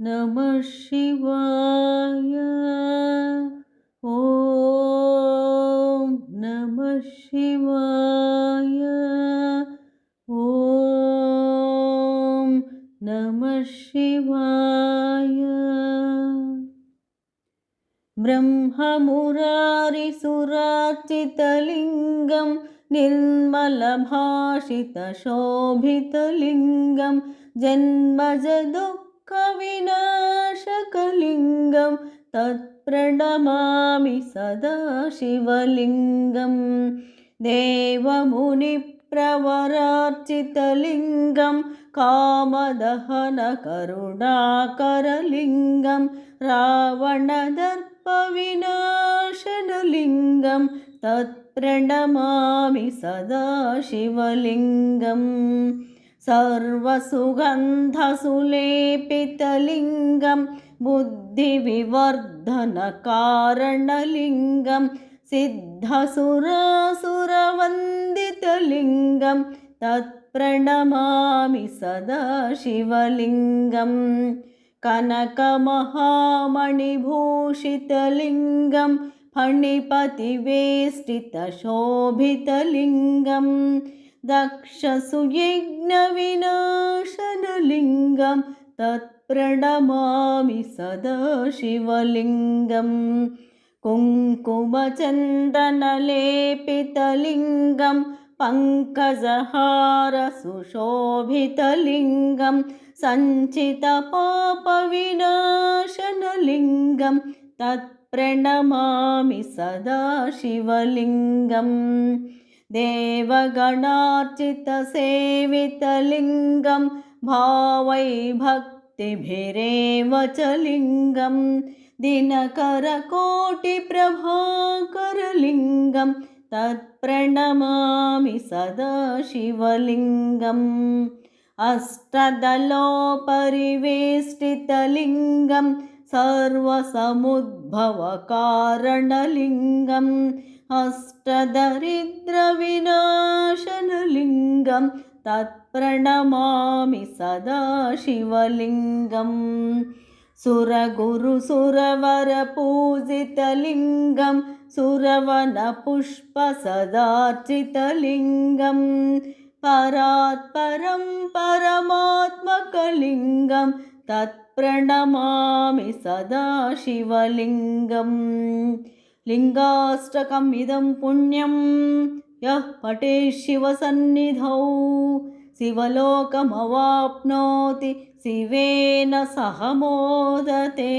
नमः शिवाय। ॐ नमः शिवाय। ॐ नमः शिवाय। ब्रह्ममुरारिसुरार्चितलिङ्गं निर्मलभाषितशोभितलिङ्गं जन्मजदुःखविनाशकलिङ्गं तत्प्रणमामि सदा शिवलिङ्गं। देवमुनिप्रवरार्चितलिङ्गं कामदहनकरुणाकरलिङ्गं रावणदर्पविनाशनलिङ्गं तत्प्रणमामि सदा शिवलिङ्गं। सर्वसुगन्धसुलेपितलिङ्गं बुद्धिविवर्धनकारणलिङ्गं सिद्धसुरासुरवन्दितलिङ्गं तत्प्रणमामि सदा शिवलिङ्गं। कनकमहामणिभूषितलिङ्गं फणिपतिवेष्टितशोभितलिङ्गं दक्षसुयज्ञविनाशनलिङ्गं तत्प्रणमामि सदा शिवलिङ्गं। कुङ्कुमचन्दनलेपितलिङ्गं पङ्कजहारसुशोभितलिङ्गं सञ्चितपापविनाशनलिङ्गं तत्प्रणमामि सदा शिवलिङ्गं। देवगणार्चितसेवितलिङ्गं भावैर्भक्तिभिरेव च लिङ्गं दिनकरकोटिप्रभाकरलिङ्गं तत्प्रणमामि सदा शिवलिङ्गम्। अष्टदलोपरिवेष्टितलिङ्गं सर्वसमुद्भवकारणलिङ्गं अष्टदरिद्रविनाशनलिङ्गं तत्प्रणमामि सदा शिवलिङ्गं। सुरगुरुसुरवरपूजितलिङ्गं सुरवनपुष्पसदार्चितलिङ्गं परात्परं परमात्मकलिङ्गं तत्प्रणमामि सदा शिवलिङ्गं। लिङ्गाष्टकम् इदं पुण्यं यः पठेत् शिवसन्निधौ शिवलोकमवाप्नोति शिवेन सह मोदते।